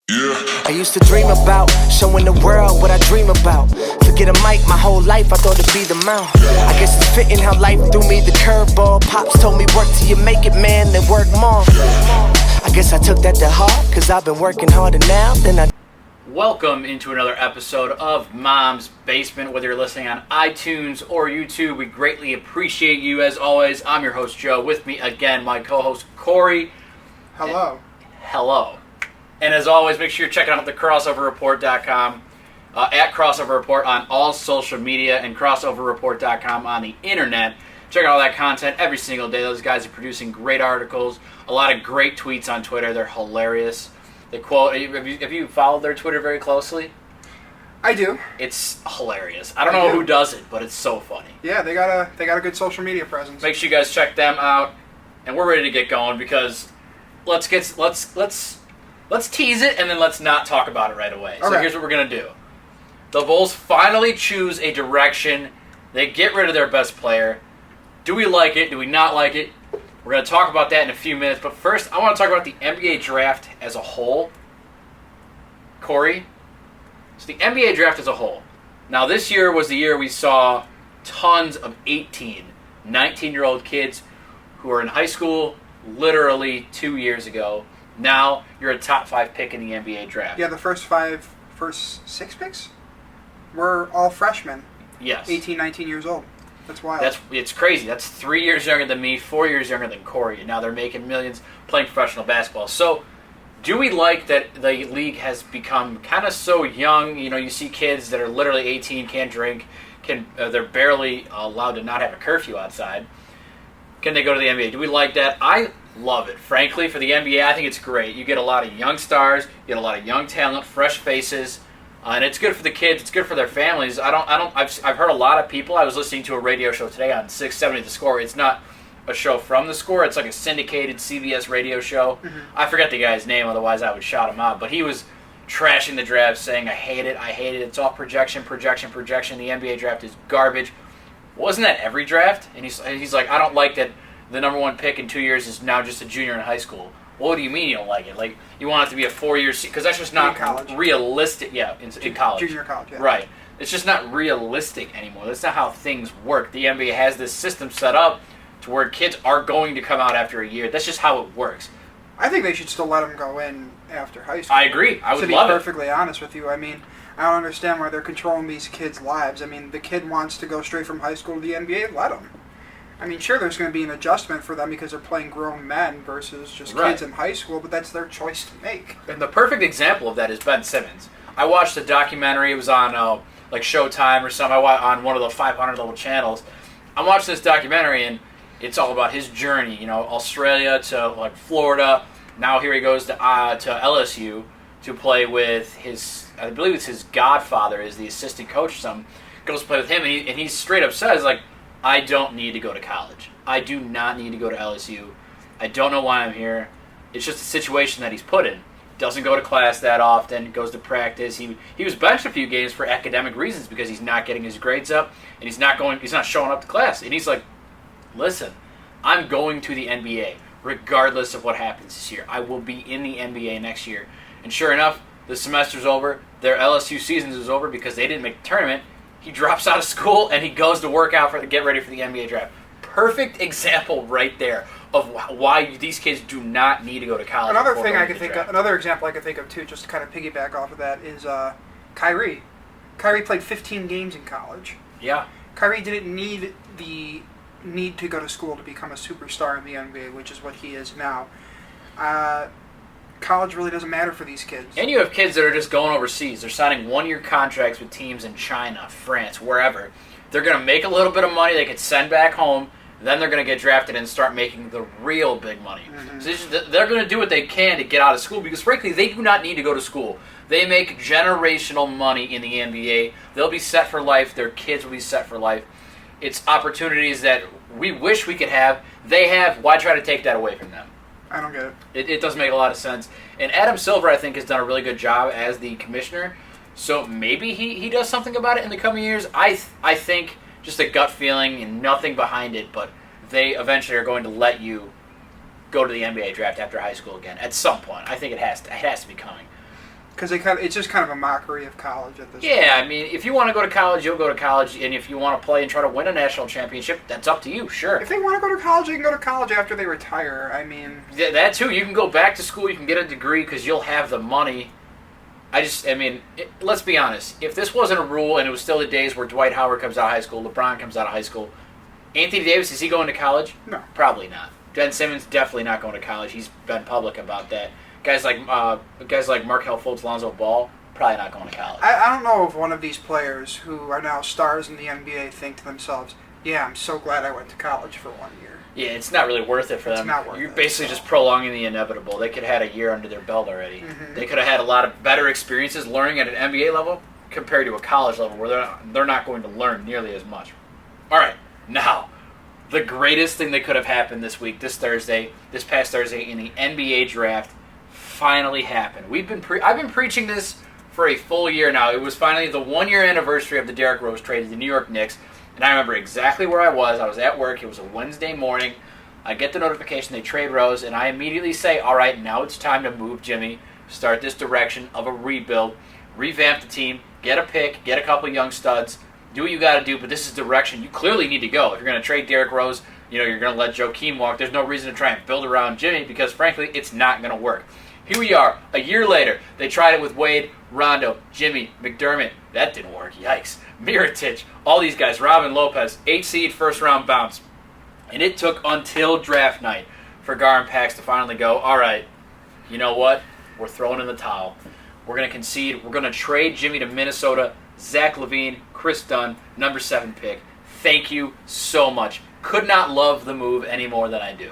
I used to dream about showing the world what I dream about. Forget a mic, my whole life I thought it'd be the mount. I guess it's fitting how life threw me the curveball. Pops told me work till you make it, man, then work more. I guess I took that to heart, cause I've been working harder now than I. Welcome into another episode of Mom's Basement. Whether you're listening on iTunes or YouTube, we greatly appreciate you. As always, I'm your host, Joe. With me again, my co-host, Corey. Hello. Hello. And as always, make sure you're checking out the crossoverreport.com, at Crossover Report on all social media, and crossoverreport.com on the internet. Check out all that content every single day. Those guys are producing great articles, a lot of great tweets on Twitter. They're hilarious. They quote. Have you followed their Twitter very closely? I do. It's hilarious. I don't know who does it, but it's so funny. Yeah, they got a good social media presence. Make sure you guys check them out, and we're ready to get going because let's tease it and then let's not talk about it right away. So here's what we're gonna do: the Bulls finally choose a direction. They get rid of their best player. Do we like it? Do we not like it? We're going to talk about that in a few minutes, but first I want to talk about the NBA draft as a whole. Corey? So the NBA draft as a whole. Now this year was the year we saw tons of 18, 19-year-old kids who were in high school literally 2 years ago. Now you're a top 5 pick in the NBA draft. Yeah, the first 6 picks were all freshmen. Yes. 18, 19 years old. That's wild. It's crazy. That's 3 years younger than me, 4 years younger than Corey, and now they're making millions playing professional basketball. So, do we like that the league has become kind of so young? You know, you see kids that are literally 18, can't drink, they're barely allowed to not have a curfew outside. Can they go to the NBA? Do we like that? I love it. Frankly, for the NBA, I think it's great. You get a lot of young stars, you get a lot of young talent, fresh faces. And it's good for the kids. It's good for their families. I've heard a lot of people. I was listening to a radio show today on 670 The Score. It's not a show from The Score. It's like a syndicated CBS radio show. Mm-hmm. I forget the guy's name, otherwise I would shout him out. But he was trashing the draft, saying, I hate it. It's all projection. The NBA draft is garbage. Wasn't that every draft? And he's like, I don't like that the number one pick in 2 years is now just a junior in high school. Well, what do you mean you don't like it? Like, you want it to be a 4-year season? Because that's just not realistic. Yeah, in college. Junior college, yeah. Right. It's just not realistic anymore. That's not how things work. The NBA has this system set up to where kids are going to come out after a year. That's just how it works. I think they should still let them go in after high school. I agree. I would love it. To be perfectly honest with you, I mean, I don't understand why they're controlling these kids' lives. I mean, the kid wants to go straight from high school to the NBA, let him. I mean, sure, there's going to be an adjustment for them because they're playing grown men versus just kids in high school, but that's their choice to make. And the perfect example of that is Ben Simmons. I watched a documentary. It was on like Showtime or something. on one of the 500 level channels. I watched this documentary, and it's all about his journey. You know, Australia to like Florida. Now here he goes to LSU to play with I believe it's his godfather is the assistant coach or something. Goes to play with him, and he straight up says, like, I don't need to go to college. I do not need to go to LSU. I don't know why I'm here. It's just a situation that he's put in. Doesn't go to class that often. Goes to practice. He was benched a few games for academic reasons because he's not getting his grades up and he's not showing up to class. And he's like, listen, I'm going to the NBA regardless of what happens this year. I will be in the NBA next year. And sure enough, the semester's over. Their LSU season is over because they didn't make the tournament. He drops out of school and he goes to work out to get ready for the NBA draft. Perfect example right there of why these kids do not need to go to college. Another example I could think of too, just to kind of piggyback off of that, is Kyrie. Kyrie played 15 games in college. Yeah. Kyrie didn't need to go to school to become a superstar in the NBA, which is what he is now. College really doesn't matter for these kids. And you have kids that are just going overseas. They're signing one-year contracts with teams in China, France, wherever. They're going to make a little bit of money they could send back home. Then they're going to get drafted and start making the real big money. Mm-hmm. So they're going to do what they can to get out of school because, frankly, they do not need to go to school. They make generational money in the NBA. They'll be set for life. Their kids will be set for life. It's opportunities that we wish we could have. They have. Why try to take that away from them? I don't get it. It doesn't make a lot of sense. And Adam Silver, I think, has done a really good job as the commissioner. So maybe he does something about it in the coming years. I think just a gut feeling and nothing behind it, but they eventually are going to let you go to the NBA draft after high school again at some point. I think it has to be coming. Because it's just kind of a mockery of college at this point. Yeah, I mean, if you want to go to college, you'll go to college, and if you want to play and try to win a national championship, that's up to you, sure. If they want to go to college, they can go to college after they retire. I mean... That too, you can go back to school, you can get a degree because you'll have the money. Let's be honest. If this wasn't a rule and it was still the days where Dwight Howard comes out of high school, LeBron comes out of high school, Anthony Davis, is he going to college? No. Probably not. Ben Simmons, definitely not going to college. He's been public about that. Guys like Markelle Fultz, Lonzo Ball, probably not going to college. I don't know if one of these players who are now stars in the NBA think to themselves, yeah, I'm so glad I went to college for 1 year. Yeah, it's not really worth it for them. It's not worth You're it, basically so. just prolonging the inevitable. They could have had a year under their belt already. Mm-hmm. They could have had a lot of better experiences learning at an NBA level compared to a college level where they're not going to learn nearly as much. All right, now, the greatest thing that could have happened this past Thursday in the NBA draft finally happened. I've been preaching this for a full year now. It was finally the 1 year anniversary of the Derrick Rose trade to the New York Knicks, and I remember exactly where I was. I was at work. It was a Wednesday morning. I get the notification they trade Rose, and I immediately say, all right, now it's time to move Jimmy, start this direction of a rebuild, revamp the team, get a pick, get a couple young studs, do what you got to do, but this is the direction you clearly need to go. If you're going to trade Derrick Rose, you're going to let Joakim walk. There's no reason to try and build around Jimmy because, frankly, it's not going to work. Here we are, a year later. They tried it with Wade, Rondo, Jimmy, McDermott. That didn't work. Yikes. Mirotic, all these guys. Robin Lopez, 8 seed, first round bounce. And it took until draft night for Gar and Pax to finally go, all right, you know what? We're throwing in the towel. We're going to concede. We're going to trade Jimmy to Minnesota. Zach LaVine, Chris Dunn, number 7 pick. Thank you so much. Could not love the move any more than I do.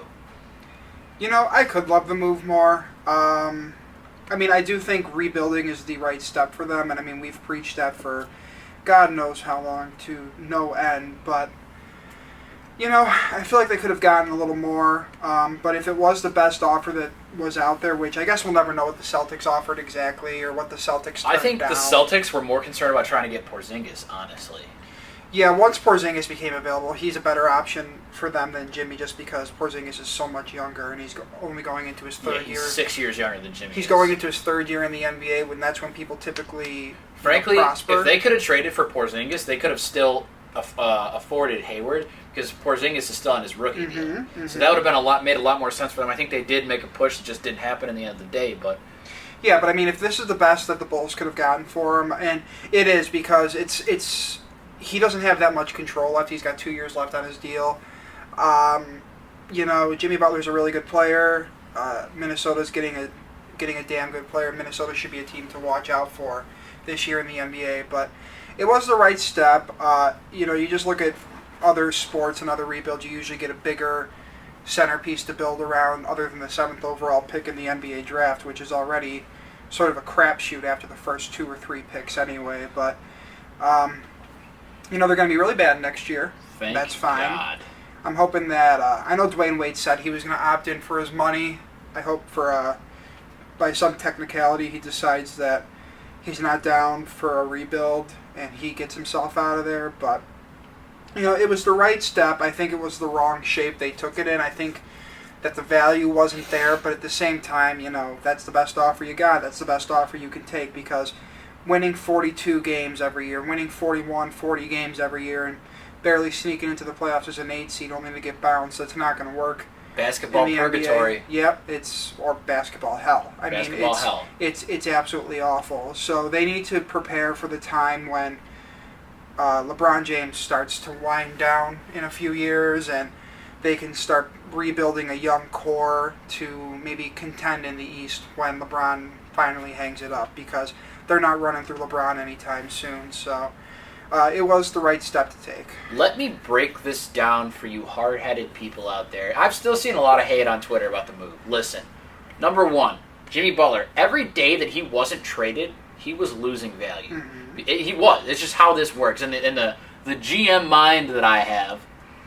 I could love the move more. I do think rebuilding is the right step for them, and we've preached that for God knows how long to no end, but, I feel like they could have gotten a little more, but if it was the best offer that was out there, which I guess we'll never know what the Celtics offered exactly, or what the Celtics turned I think down. the Celtics were more concerned about trying to get Porzingis, honestly. Yeah, once Porzingis became available, he's a better option for them than Jimmy just because Porzingis is so much younger and he's only going into his third year. He's 6 years younger than Jimmy. He's going into his third year in the NBA, when that's when people typically frankly, prosper. If they could have traded for Porzingis, they could have still afforded Hayward because Porzingis is still on his rookie deal. Mm-hmm. So that would have made a lot more sense for them. I think they did make a push. It just didn't happen in the end of the day. But yeah, but if this is the best that the Bulls could have gotten for him, and it is because it's he doesn't have that much control left. He's got 2 years left on his deal. Jimmy Butler's a really good player. Minnesota's getting a damn good player. Minnesota should be a team to watch out for this year in the NBA. But it was the right step. You just look at other sports and other rebuilds. You usually get a bigger centerpiece to build around, other than the 7th overall pick in the NBA draft, which is already sort of a crapshoot after the first 2 or 3 picks anyway. But they're going to be really bad next year. That's fine. God. I'm hoping that I know Dwayne Wade said he was going to opt in for his money. I hope for by some technicality he decides that he's not down for a rebuild and he gets himself out of there. But it was the right step. I think it was the wrong shape they took it in. I think that the value wasn't there, but at the same time, that's the best offer you got. That's the best offer you can take because winning 42 games every year, winning 41, 40 games every year, and barely sneaking into the playoffs as an 8 seed only to get bounced. That's not going to work. Basketball purgatory. NBA. Yep, or basketball hell. Hell. It's absolutely awful. So they need to prepare for the time when LeBron James starts to wind down in a few years, and they can start rebuilding a young core to maybe contend in the East when LeBron finally hangs it up, because they're not running through LeBron anytime soon. So it was the right step to take. Let me break this down for you hard-headed people out there. I've still seen a lot of hate on Twitter about the move. Listen, number one, Jimmy Butler, every day that he wasn't traded, he was losing value. Mm-hmm. He was. It's just how this works. And in the GM mind that I have,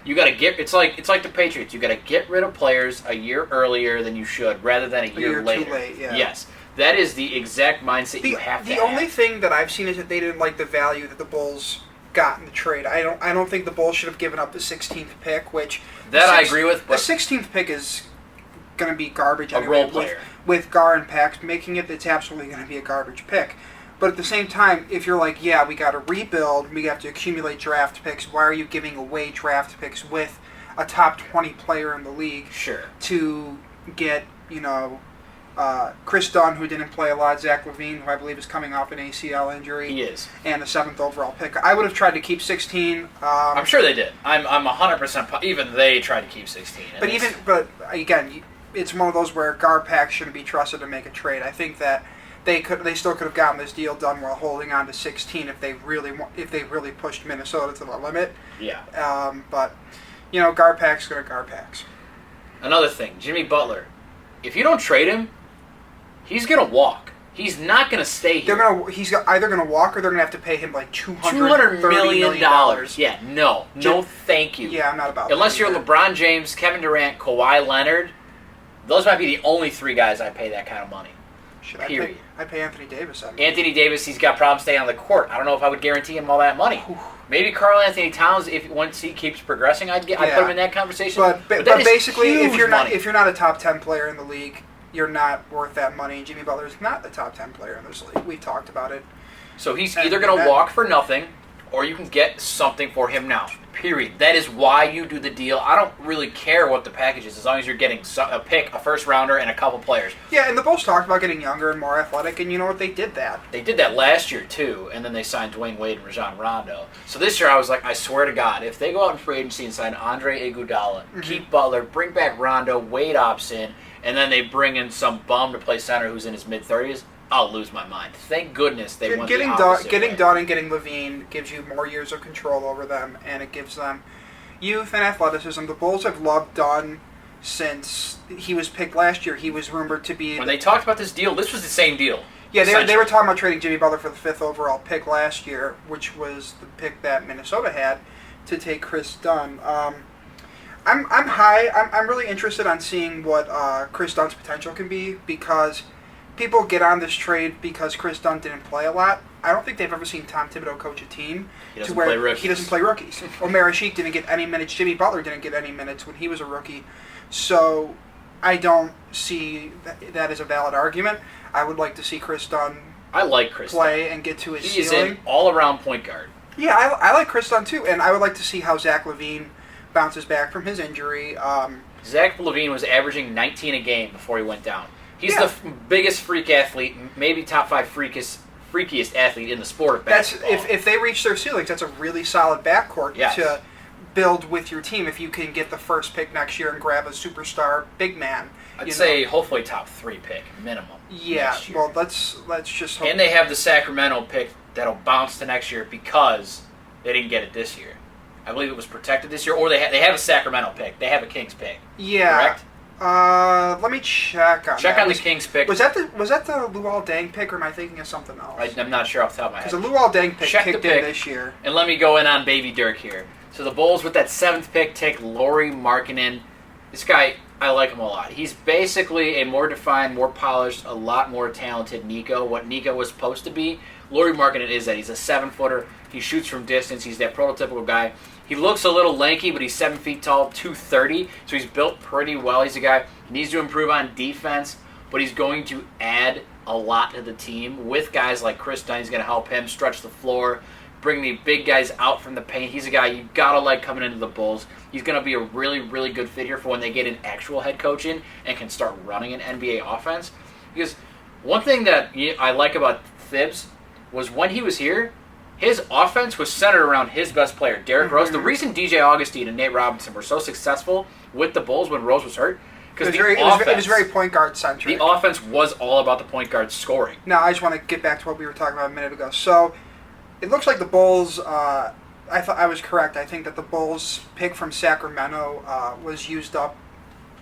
you got to get. It's like the Patriots. You got to get rid of players a year earlier than you should, rather than a year later. Too late. Yeah. Yes, that is the exact mindset you have to have. The only thing that I've seen is that they didn't like the value that the Bulls got in the trade. I don't think the Bulls should have given up the 16th pick, which I agree with. The 16th pick is going to be garbage. A role player. with Gar and Pax making it, it's absolutely going to be a garbage pick. But at the same time, if you're like, yeah, we got to rebuild, we have to accumulate draft picks, why are you giving away draft picks with a top 20 player in the league to get, Chris Dunn, who didn't play a lot, Zach LaVine, who I believe is coming off an ACL injury. He is. And the 7th overall pick. I would have tried to keep 16. I'm sure they did. I'm 100% even they tried to keep 16. But again, it's one of those where Garpax shouldn't be trusted to make a trade. I think that they still could have gotten this deal done while holding on to 16 if they really pushed Minnesota to the limit. Yeah. But Garpax going to Garpax. Another thing, Jimmy Butler. If you don't trade him, he's going to walk. He's not going to stay here. He's either going to walk or they're going to have to pay him like $200 million. Yeah, no, thank you. Yeah, I'm not about Unless you're LeBron James, Kevin Durant, Kawhi Leonard, those might be the only 3 guys I pay that kind of money. Period. I pay Anthony Davis. Anthony Davis, he's got problems staying on the court. I don't know if I would guarantee him all that money. Maybe Karl Anthony Towns, once he keeps progressing, I'd put him in that conversation. But basically, if you're not a top 10 player in the league, you're not worth that money. And Jimmy Butler is not the top 10 player in this league. We've talked about it. So he's either going to walk for nothing, or you can get something for him now. Period. That is why you do the deal. I don't really care what the package is, as long as you're getting a pick, a first rounder, and a couple players. Yeah, and the Bulls talked about getting younger and more athletic, and you know what? They did that. They did that last year, too, and then they signed Dwayne Wade and Rajon Rondo. So this year I was like, I swear to God, if they go out in free agency and sign Andre Iguodala, keep Butler, bring back Rondo, Wade opts in, and then they bring in some bum to play center who's in his mid-30s, I'll lose my mind. Thank goodness they went the opposite way. Dunn and getting LaVine gives you more years of control over them, and it gives them youth and athleticism. The Bulls have loved Dunn since he was picked last year. He was rumored to be... When they talked about this deal, this was the same deal. Yeah, they were talking about trading Jimmy Butler for the 5th overall pick last year, which was the pick that Minnesota had to take Chris Dunn. I'm really interested on seeing what Chris Dunn's potential can be, because people get on this trade because Chris Dunn didn't play a lot. I don't think they've ever seen Tom Thibodeau coach a team he doesn't play rookies. Omer Asik didn't get any minutes. Jimmy Butler didn't get any minutes when he was a rookie. So I don't see that as a valid argument. I would like to see Chris Dunn play and get to his ceiling. He is an all-around point guard. Yeah, I like Chris Dunn too, and I would like to see how Zach LaVine bounces back from his injury. Zach LaVine was averaging 19 a game before he went down. He's the biggest freak athlete, maybe top 5 freakiest athlete in the sport of basketball. If they reach their ceilings, that's a really solid backcourt to build with your team. If you can get the first pick next year and grab a superstar big man, I'd say hopefully top 3 pick minimum. Yeah, well, let's just hope. And they have the Sacramento pick that'll bounce to next year because they didn't get it this year. I believe it was protected this year, or they have a Sacramento pick. They have a Kings pick. Yeah, correct. Let me check on the Kings pick. Was that the Luol Deng pick, or am I thinking of something else? I'm not sure off the top of my head. Because the Luol Deng pick kicked in this year. And let me go in on Baby Dirk here. So the Bulls with that 7th pick take Lauri Markkanen. This guy, I like him a lot. He's basically a more defined, more polished, a lot more talented Nico. What Nico was supposed to be. Lauri Markkanen is that. He's a 7-footer. He shoots from distance. He's that prototypical guy. He looks a little lanky, but he's 7 feet tall, 230, so he's built pretty well. He's a guy who needs to improve on defense, but he's going to add a lot to the team. With guys like Chris Dunn, he's going to help him stretch the floor, bring the big guys out from the paint. He's a guy you got to like coming into the Bulls. He's going to be a really, really good fit here for when they get an actual head coach in and can start running an NBA offense. Because one thing that I like about Thibs was when he was here, his offense was centered around his best player, Derrick Rose. The reason DJ Augustine and Nate Robinson were so successful with the Bulls when Rose was hurt, because it was very point guard centric. The offense was all about the point guard scoring. Now, I just want to get back to what we were talking about a minute ago. So, it looks like the Bulls, I thought I was correct. I think that the Bulls pick from Sacramento was used up.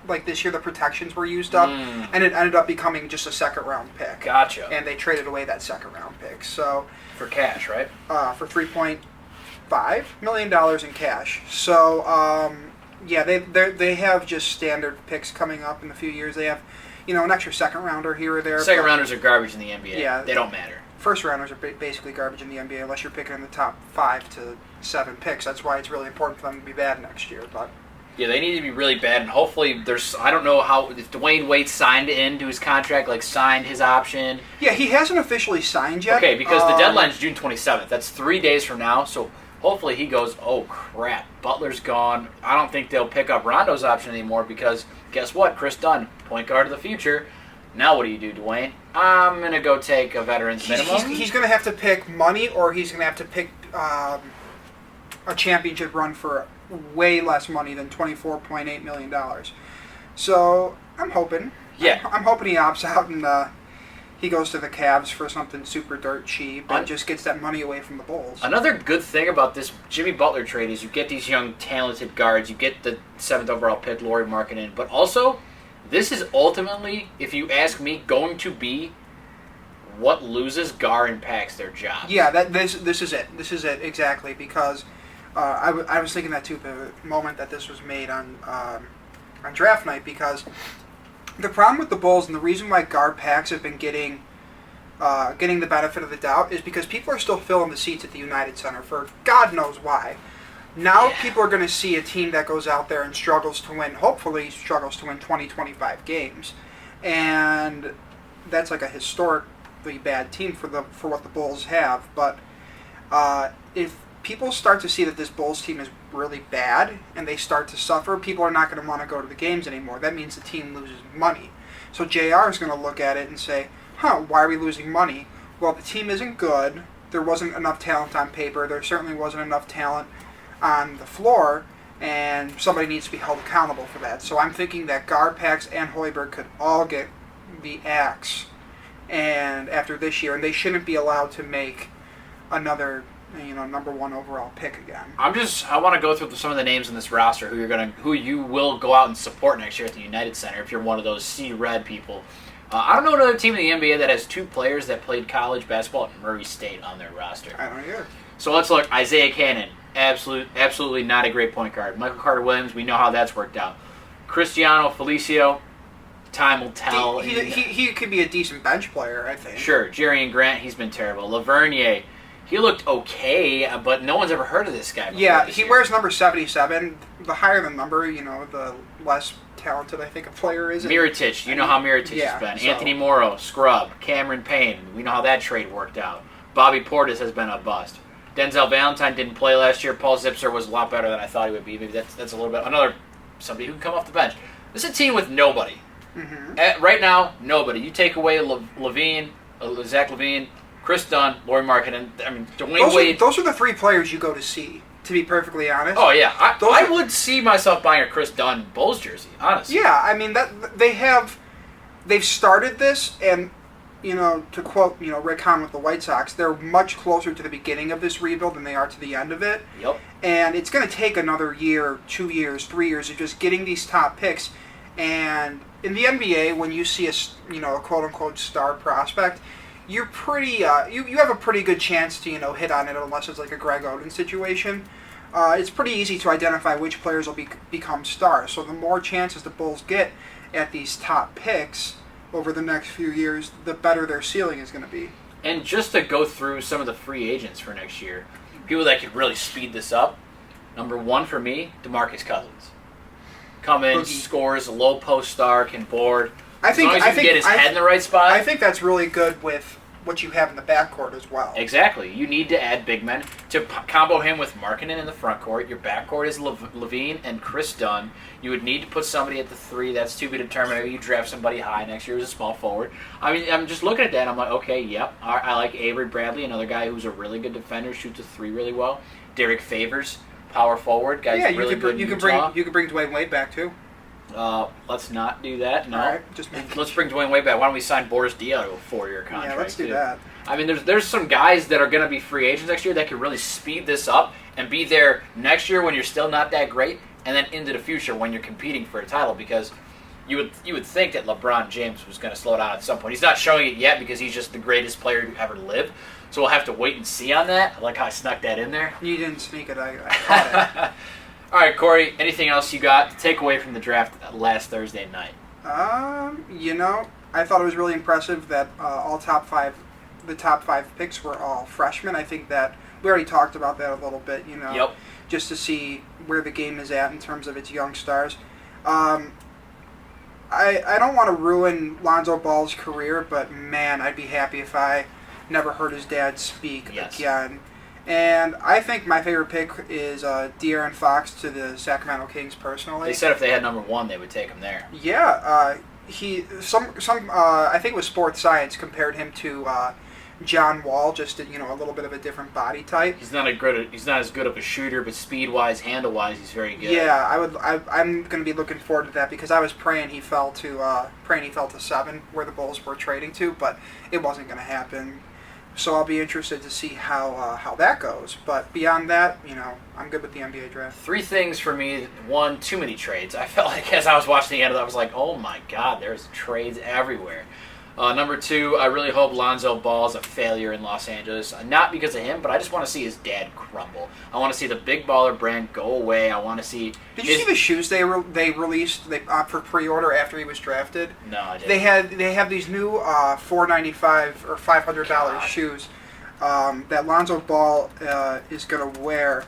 Like this year, the protections were used up, and it ended up becoming just a 2nd-round pick. Gotcha. And they traded away that 2nd-round pick. So for cash, right? For $3.5 million in cash. So they have just standard picks coming up in a few years. They have, an extra 2nd-rounder here or there. 2nd-rounders are garbage in the NBA. Yeah, they don't matter. 1st-rounders are basically garbage in the NBA unless you're picking in the top 5 to 7 picks. That's why it's really important for them to be bad next year. But Yeah, they need to be really bad, and hopefully there's. I don't know how if Dwayne Wade signed into his contract, like signed his option. Yeah, he hasn't officially signed yet. Okay, because the deadline's June 27th. That's 3 days from now. So hopefully he goes. Oh crap, Butler's gone. I don't think they'll pick up Rondo's option anymore because guess what? Chris Dunn, point guard of the future. Now what do you do, Dwayne? I'm gonna go take a veteran's minimum. He's gonna have to pick money, or he's gonna have to pick a championship run for way less money than $24.8 million. So I'm hoping. Yeah. I'm hoping he opts out and he goes to the Cavs for something super dirt cheap and just gets that money away from the Bulls. Another good thing about this Jimmy Butler trade is you get these young, talented guards. You get the 7th overall pick, Lauri Markkanen. But also, this is ultimately, if you ask me, going to be what loses Gar impacts their jobs. Yeah, this is it. This is it, exactly, because I was thinking that too the moment that this was made on draft night, because the problem with the Bulls and the reason why guard packs have been getting the benefit of the doubt is because people are still filling the seats at the United Center for God knows why. Now people are going to see a team that goes out there and hopefully struggles to win 20, 25 games. And that's like a historically bad team for what the Bulls have. But if people start to see that this Bulls team is really bad and they start to suffer, people are not going to want to go to the games anymore. That means the team loses money. So JR is going to look at it and say, why are we losing money? Well, the team isn't good. There wasn't enough talent on paper. There certainly wasn't enough talent on the floor, and somebody needs to be held accountable for that. So I'm thinking that Garpax and Hoiberg could all get the axe and after this year, and they shouldn't be allowed to make another number 1 overall pick again. I want to go through some of the names in this roster who you will go out and support next year at the United Center if you're one of those C-Red people. I don't know another team in the NBA that has 2 players that played college basketball at Murray State on their roster. I don't either. So let's look. Isaiah Cannon, absolutely not a great point guard. Michael Carter-Williams, we know how that's worked out. Cristiano Felicio, time will tell. He could be a decent bench player, I think. Sure. Jerian Grant, he's been terrible. Lavernier, he looked okay, but no one's ever heard of this guy before. Yeah, he wears number 77. The higher the number, the less talented I think a player is. Mirotic, you know how Mirotic has been. So. Anthony Morrow, scrub. Cameron Payne, we know how that trade worked out. Bobby Portis has been a bust. Denzel Valentine didn't play last year. Paul Zipser was a lot better than I thought he would be. Maybe that's a little bit somebody who can come off the bench. This is a team with nobody. Mm-hmm. Right now, nobody. You take away Levine, Zach Levine, Chris Dunn, Lauri Markkanen. I mean, Dwayne Wade. Those are the 3 players you go to see. To be perfectly honest. Oh yeah, I would see myself buying a Chris Dunn Bulls jersey. Honestly. Yeah, I mean they've started this, and to quote Rick Hahn with the White Sox, they're much closer to the beginning of this rebuild than they are to the end of it. Yep. And it's going to take another year, 2 years, 3 years of just getting these top picks. And in the NBA, when you see a quote unquote star prospect, you're pretty you have a pretty good chance to hit on it, unless it's like a Greg Oden situation. It's pretty easy to identify which players will become stars. So the more chances the Bulls get at these top picks over the next few years, the better their ceiling is going to be. And just to go through some of the free agents for next year, people that could really speed this up. Number 1 for me, DeMarcus Cousins. Come in, scores, low post star, can board. As long as he can get his head in the right spot. I think that's really good with what you have in the backcourt as well. Exactly. You need to add big men. To combo him with Markkanen in the front court, your backcourt is Levine and Chris Dunn. You would need to put somebody at the 3. That's to be determined. Maybe you draft somebody high next year as a small forward. I mean, I'm just looking at that. I'm like, okay, yep. I like Avery Bradley, another guy who's a really good defender, shoots a 3 really well. Derek Favors, power forward, guy's really good in Utah. You could bring Dwayne Wade back too. Let's not do that. No. All right, let's bring Dwayne Wade back. Why don't we sign Boris Diaw to a 4-year contract? Yeah, let's do that. I mean, there's some guys that are going to be free agents next year that can really speed this up and be there next year when you're still not that great, and then into the future when you're competing for a title. Because you would think that LeBron James was going to slow down at some point. He's not showing it yet because he's just the greatest player to ever live. So we'll have to wait and see on that. I like how I snuck that in there. You didn't sneak it. I caught it. All right, Corey, anything else you got to take away from the draft last Thursday night? I thought it was really impressive that all top 5 the top 5 picks were all freshmen. I think that we already talked about that a little bit, you know, Yep. just to see where the game is at in terms of its young stars. I don't want to ruin Lonzo Ball's career, but man, I'd be happy if I never heard his dad speak again. And I think my favorite pick is De'Aaron Fox to the Sacramento Kings. Personally, They said if they had number 1, they would take him there. yeah, I think it was Sports Science compared him to John Wall, just a little bit of a different body type. He's not as good of a shooter, but speed wise, handle wise, he's very good. Yeah, I'm going to be looking forward to that because I was praying he fell to 7, where the Bulls were trading to, but it wasn't going to happen. So I'll be interested to see how that goes. But beyond that, I'm good with the NBA draft. 3 things for me. 1, too many trades. I felt like as I was watching the end of that, I was like, oh my God, there's trades everywhere. Number 2, I really hope Lonzo Ball is a failure in Los Angeles. Not because of him, but I just want to see his dad crumble. I want to see the big baller brand go away. I want to see... Did you see the shoes they released for pre-order after he was drafted? No, I didn't. They have these new $495 or $500 shoes that Lonzo Ball is going to wear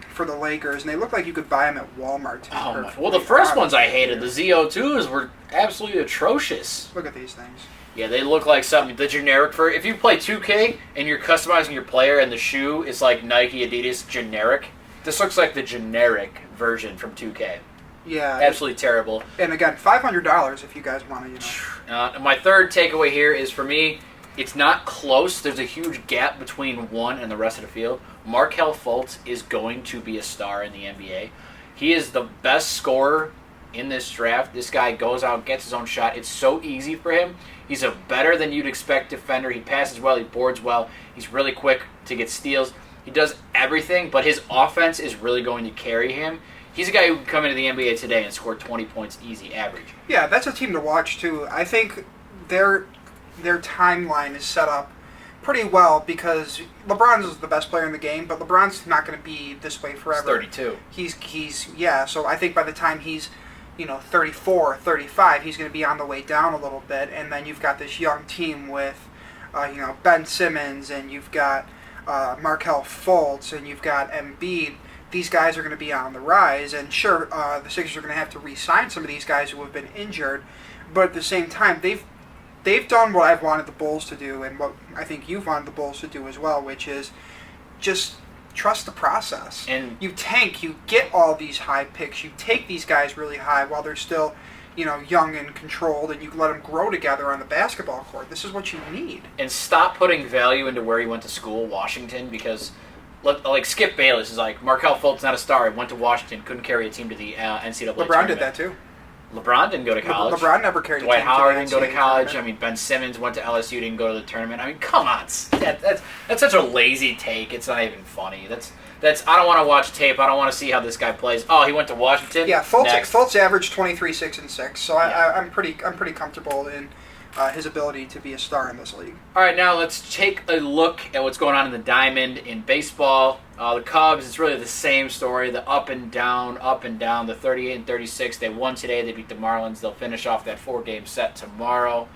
for the Lakers, and they look like you could buy them at Walmart. Well, the first ones I hated, the ZO2s, were absolutely atrocious. Look at these things. Yeah, they look like something, the generic for... If you play 2K and you're customizing your player and the shoe is like Nike, Adidas, generic, this looks like the generic version from 2K. Yeah. Absolutely terrible. And again, $500 if you guys want to, My third takeaway here is, for me, it's not close. There's a huge gap between one and the rest of the field. Markelle Fultz is going to be a star in the NBA. He is the best scorer in this draft. This guy goes out, gets his own shot. It's so easy for him. He's a better than you'd expect defender. He passes well. He boards well. He's really quick to get steals. He does everything, but his offense is really going to carry him. He's a guy who can come into the NBA today and score 20 points easy average. Yeah, that's a team to watch, too. I think their timeline is set up pretty well because LeBron is the best player in the game, but LeBron's not going to be this way forever. He's 32. He's so I think by the time he's 34, 35, he's going to be on the way down a little bit, and then you've got this young team with Ben Simmons, and you've got Markelle Fultz, and you've got Embiid. These guys are going to be on the rise, and sure, the Sixers are going to have to re-sign some of these guys who have been injured, but at the same time, they've done what I've wanted the Bulls to do, and what I think you've wanted the Bulls to do as well, which is just trust the process. And you tank, you get all these high picks, you take these guys really high while they're still, young and controlled, and you let them grow together on the basketball court. This is what you need. And stop putting value into where he went to school, Washington, because like Skip Bayless is like, Markelle Fultz not a star. He went to Washington, couldn't carry a team to the NCAA LeBron tournament. did that too. LeBron didn't go to college. LeBron never carried Dwight a team to Howard the didn't go to NCAA college. tournament. I mean, Ben Simmons went to LSU, didn't go to the tournament. I mean, come on. That's such a lazy take. It's not even funny. That's. I don't want to watch tape. I don't want to see how this guy plays. Oh, he went to Washington? Yeah, Next. Fultz averaged 23, 6, and 6, so Yeah. I'm pretty comfortable in his ability to be a star in this league. All right, now let's take a look at what's going on in the Diamond in baseball. The Cubs, it's really the same story, the up and down, the 38 and 36. They won today. They beat the Marlins. They'll finish off that 4-game set tomorrow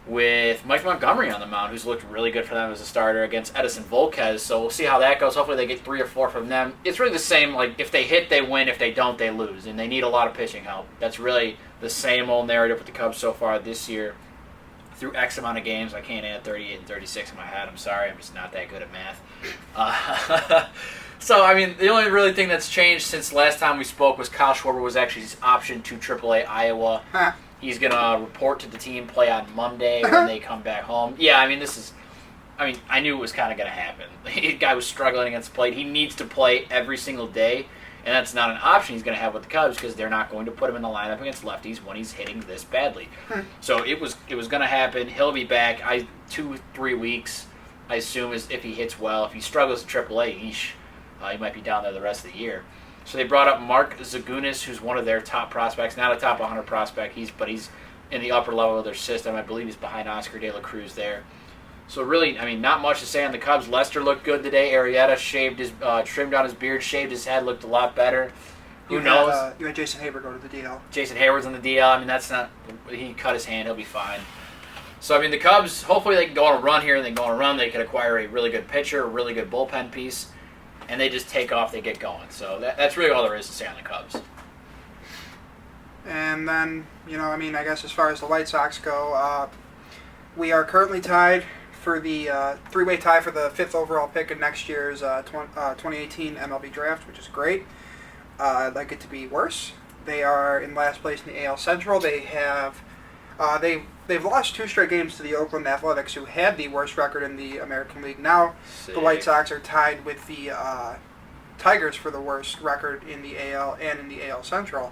with Mike Montgomery on the mound, who's looked really good for them as a starter against Edison Volquez. So we'll see how that goes. Hopefully they get 3 or 4 from them. It's really the same, like, if they hit, they win. If they don't, they lose. And they need a lot of pitching help. That's really the same old narrative with the Cubs so far this year. Through X amount of games, I can't add 38 and 36 in my head. I'm sorry, I'm just not that good at math. So, I mean, the only really thing that's changed since last time we spoke was Kyle Schwarber was actually optioned to AAA Iowa. Huh. He's going to report to the team, play on Monday when they come back home. Yeah, I mean, I knew it was kind of going to happen. The guy was struggling against the plate. He needs to play every single day, and that's not an option he's going to have with the Cubs because they're not going to put him in the lineup against lefties when he's hitting this badly. So it was going to happen. He'll be back 2-3 weeks, I assume, is if he hits well. If he struggles at AAA, he might be down there the rest of the year. So they brought up Mark Zagunis, who's one of their top prospects, not a top 100 prospect, but he's in the upper level of their system. I believe he's behind Oscar De La Cruz there. So really, I mean, not much to say on the Cubs. Lester looked good today. Arrieta trimmed down his beard, shaved his head, looked a lot better. Who knows? You had Jason Haber go to the DL. Jason Hayward's on the DL. I mean, he cut his hand. He'll be fine. So, I mean, the Cubs, hopefully they can go on a run here, and they go on a run, they can acquire a really good pitcher, a really good bullpen piece, and they just take off, they get going. So that's really all there is to say on the Cubs. And then, I guess as far as the White Sox go, we are currently tied for the three-way tie for the 5th overall pick in next year's 2018 MLB draft, which is great. I'd like it to be worse. They are in last place in the AL Central. They have they've lost 2 straight games to the Oakland Athletics, who had the worst record in the American League. Now Sick. The White Sox are tied with the Tigers for the worst record in the AL and in the AL Central.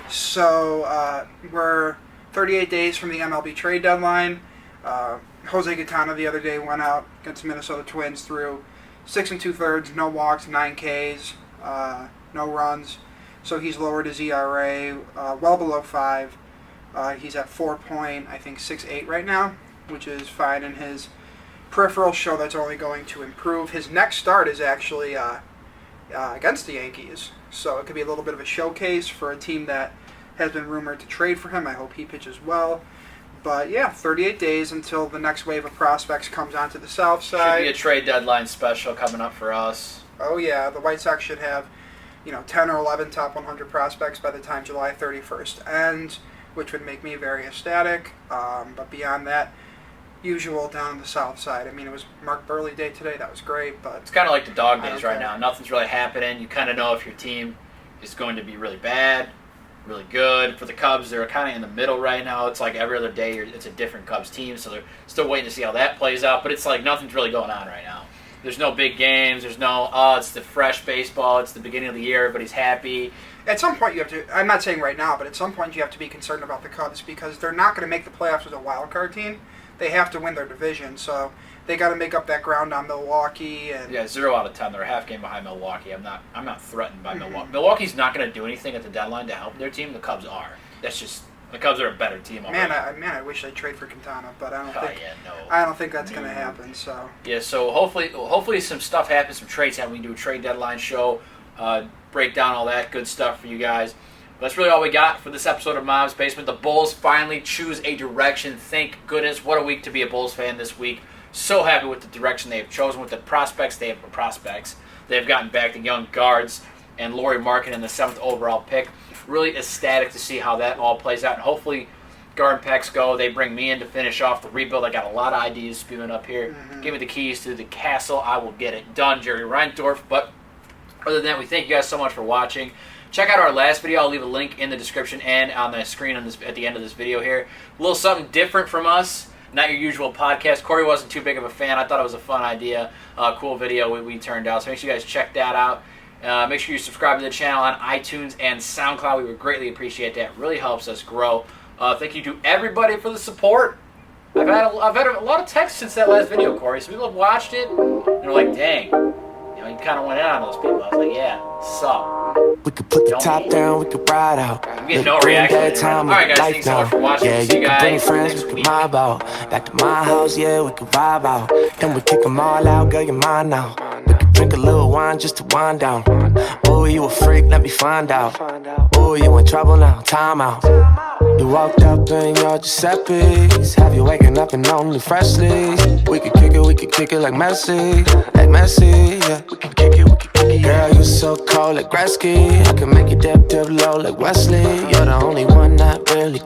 So we're 38 days from the MLB trade deadline. Jose Quintana the other day went out against the Minnesota Twins, threw 6 2/3, no walks, 9 Ks, no runs. So he's lowered his ERA well below 5. He's at 4.68 right now, which is fine, and his peripherals show that's only going to improve. His next start is actually against the Yankees, so it could be a little bit of a showcase for a team that has been rumored to trade for him. I hope he pitches well. But yeah, 38 days until the next wave of prospects comes onto the south side. Should be a trade deadline special coming up for us. Oh yeah, the White Sox should have 10 or 11 top 100 prospects by the time July 31st ends, which would make me very ecstatic. But beyond that, usual down on the south side. I mean, it was Mark Burley Day today. That was great, but it's kind of like the dog days right now. Nothing's really happening. You kind of know if your team is going to be really bad, really good. For the Cubs, they're kind of in the middle right now. It's like every other day it's a different Cubs team, so they're still waiting to see how that plays out. But it's like nothing's really going on right now. There's no big games. There's no, it's the fresh baseball. It's the beginning of the year. Everybody's happy. At some point you have to, I'm not saying right now, but at some point you have to be concerned about the Cubs because they're not going to make the playoffs as a wild card team. They have to win their division, so they got to make up that ground on Milwaukee. And yeah, 0 out of 10. They're a half game behind Milwaukee. I'm not threatened by Milwaukee. Milwaukee's not going to do anything at the deadline to help their team. The Cubs are. That's just the Cubs are a better team already. Man, I wish they'd trade for Quintana, but I don't I don't think that's going to happen. So yeah, so hopefully some stuff happens, some trades happen. We can do a trade deadline show, break down all that good stuff for you guys. But that's really all we got for this episode of Mom's Basement. The Bulls finally choose a direction. Thank goodness. What a week to be a Bulls fan this week. So happy with the direction they have chosen, with the prospects they have They've gotten back the young guards and Lauri Markkanen in the 7th overall pick. Really ecstatic to see how that all plays out. And hopefully Garden Packs go. They bring me in to finish off the rebuild. I got a lot of ideas spewing up here. Give me the keys to the castle. I will get it done, Jerry Reindorf. But other than that, we thank you guys so much for watching. Check out our last video. I'll leave a link in the description and on the screen at the end of this video here. A little something different from us. Not your usual podcast. Corey wasn't too big of a fan. I thought it was a fun idea. Cool video we turned out. So make sure you guys check that out. Make sure you subscribe to the channel on iTunes and SoundCloud. We would greatly appreciate that. It really helps us grow. Thank you to everybody for the support. I've had a lot of texts since that last video, Corey. So people have watched it and they're like, dang, you kind of went in on those people. I was like, yeah, sup. We could put the top down, we could ride out. I'm getting no reaction. Alright guys, thanks so much for watching. Yeah, See you guys bring friends, next we week. could mob out. Back to my house, yeah, we could vibe out. Then we kick them all out, girl, you're mine now. We could drink a little wine just to wind down. Oh, you a freak, let me find out. Oh, you in trouble now, time out. You walked up in your Giuseppe's. Have you waking up and only freshly? We could kick it like Messi. Like Messi, yeah. We could kick it, Girl, you so cold like Gretzky. I can make you dip low like Wesley. You're the only one that really got